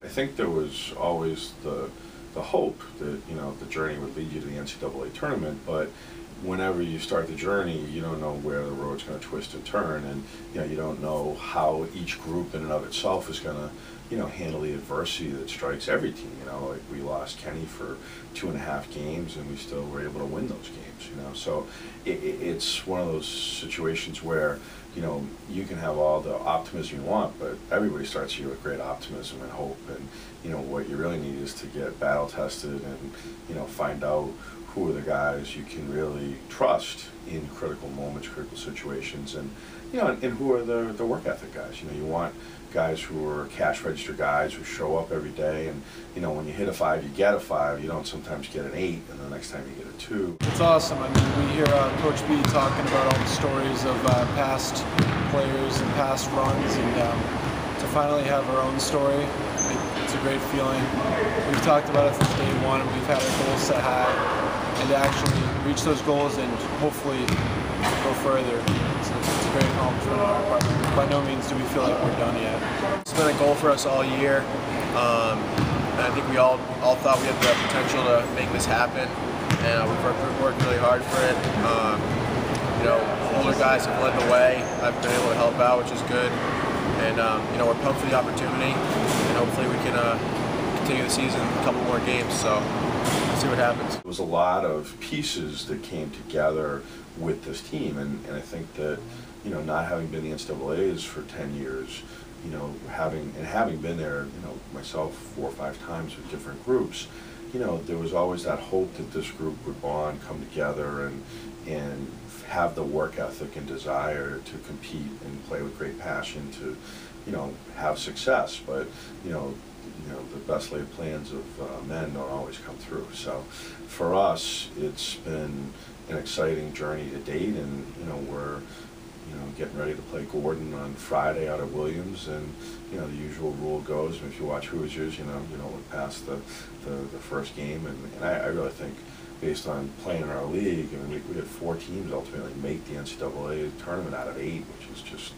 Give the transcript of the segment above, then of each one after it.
I think there was always the hope that, you know, the journey would lead you to the NCAA tournament, but whenever you start the journey, you don't know where the road's going to twist and turn, and you know, you don't know how each group in and of itself is going to, you know, handle the adversity that strikes every team. You know, like we lost Kenny for 2.5 games, and we still were able to win those games. You know, so it's one of those situations where, you know, you can have all the optimism you want, but everybody starts here with great optimism and hope. And you know, what you really need is to get battle tested and, you know, find out who are the guys you can really trust in critical moments, critical situations, and you know, and who are the work ethic guys. You know, you want guys who are cash register guys who show up every day, and you know, when you hit a 5, you get a 5. You don't sometimes get an 8, and the next time you get a 2. It's awesome. I mean, we hear Coach B talking about all the stories of past players and past runs, and to finally have our own story, it's a great feeling. We've talked about it from day one, and we've had our goals set high. And to actually reach those goals and hopefully go further, it's a great accomplishment on our part. By no means do we feel like we're done yet. It's been a goal for us all year, and I think we all thought we had the potential to make this happen, and we've worked really hard for it. You know, older guys have led the way. I've been able to help out, which is good, and you know, we're pumped for the opportunity, and hopefully we can continue the season a couple more games. So. See what happens. It was a lot of pieces that came together with this team, and I think that, you know, not having been the NCAAs for 10 years, you know, having been there, you know, myself 4 or 5 times with different groups, you know, there was always that hope that this group would bond, come together, and have the work ethic and desire to compete and play with great passion to, you know, have success. But you know, the best laid plans of men don't always come through. So for us, it's been an exciting journey to date, and you know, we're, you know, getting ready to play Gordon on Friday out at Williams, and you know, the usual rule goes, if you watch Hoosiers, you know, look past the first game, and I really think, based on playing in our league, I mean, we had 4 teams ultimately make the NCAA tournament out of 8, which is just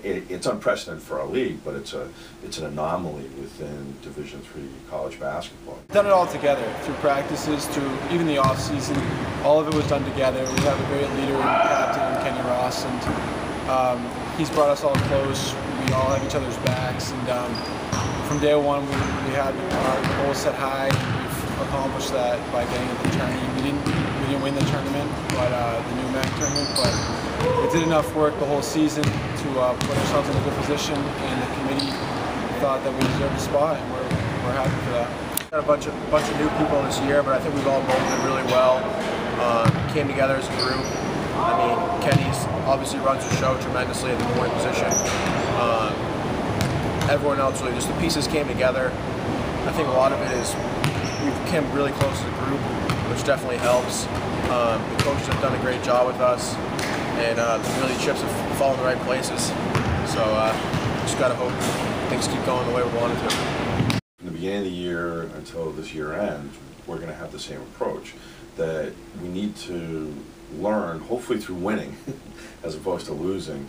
it's unprecedented for our league, but it's an anomaly within Division III college basketball. We've done it all together, through practices, through even the off season. All of it was done together. We have a great leader and captain, Kenny Ross, and he's brought us all close. We all have each other's backs, and from day one we had our goals set high. We've accomplished that by getting into the tournament. We didn't win the tournament, but the new MAC tournament, but we did enough work the whole season to put ourselves in a good position, and the committee thought that we deserved a spot, and we're happy for that. Got a bunch of new people this year, but I think we've all molded really well. Came together as a group. I mean, Kenny's obviously runs the show tremendously at the point position. Everyone else, really, just the pieces came together. I think a lot of it is we've become really close as a group, which definitely helps. The coaches have done a great job with us, and really chips have fallen in the right places. So just got to hope things keep going the way we want it to. From the beginning of the year until this year ends, we're going to have the same approach, that we need to learn, hopefully through winning, as opposed to losing,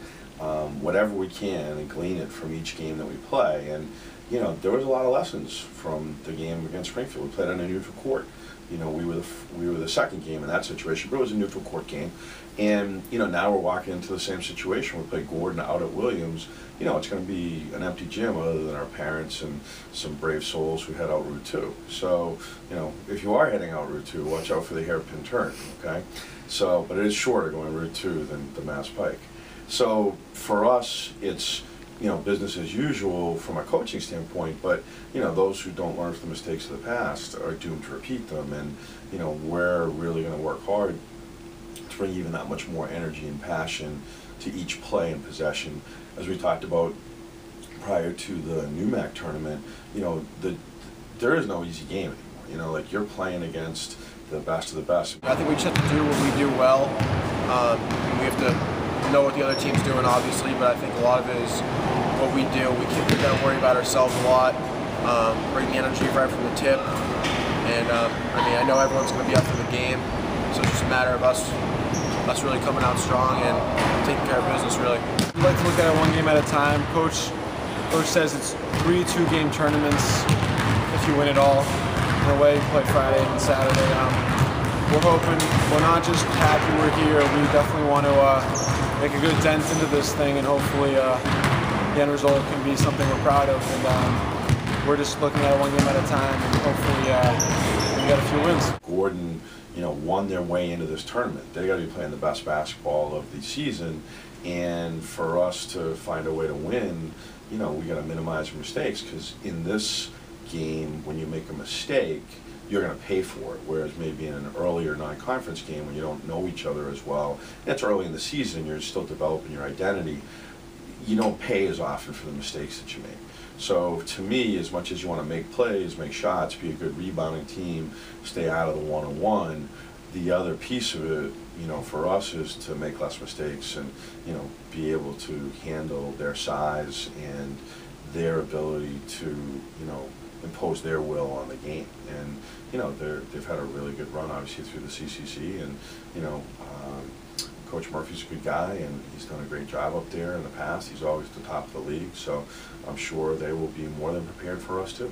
whatever we can, and glean it from each game that we play. And you know, there was a lot of lessons from the game against Springfield. We played on a neutral court. You know, we were the second game in that situation, but it was a neutral court game. And you know, now we're walking into the same situation. We play Gordon out at Williams. You know, it's going to be an empty gym other than our parents and some brave souls who head out Route 2. So, you know, if you are heading out Route 2, watch out for the hairpin turn, okay? So, but it is shorter going Route 2 than the Mass Pike. So for us, it's, you know, business as usual from a coaching standpoint, but you know, those who don't learn from the mistakes of the past are doomed to repeat them. And you know, we're really going to work hard to bring even that much more energy and passion to each play and possession. As we talked about prior to the new MAC tournament, you know, there is no easy game anymore. You know, like, you're playing against the best of the best. I think we just have to do what we do well. We have to know what the other team's doing, obviously, but I think a lot of it is what we do. We're going to worry about ourselves a lot, bring the energy right from the tip, and I mean, I know everyone's going to be up for the game, so it's just a matter of us really coming out strong and taking care of business, really. We like to look at it one game at a time. Coach Coach says it's 3 2-game tournaments if you win it all. In a way, you play Friday and Saturday. We're hoping, we're not just happy we're here, we definitely want to make a good dent into this thing, and hopefully the end result can be something we're proud of. And we're just looking at it one game at a time, and hopefully we get a few wins. Gordon, won their way into this tournament. They got to be playing the best basketball of the season, and for us to find a way to win, we got to minimize our mistakes, because in this game, when you make a mistake, you're going to pay for it. Whereas maybe in an earlier non-conference game, when you don't know each other as well, and it's early in the season, you're still developing your identity, you don't pay as often for the mistakes that you make. So to me, as much as you want to make plays, make shots, be a good rebounding team, stay out of the one-on-one, the other piece of it, for us is to make less mistakes and, be able to handle their size and their ability to, impose their will on the game. And, they've had a really good run, obviously, through the CCC, and, Coach Murphy's a good guy, and he's done a great job up there in the past. He's always at the top of the league, so I'm sure they will be more than prepared for us too.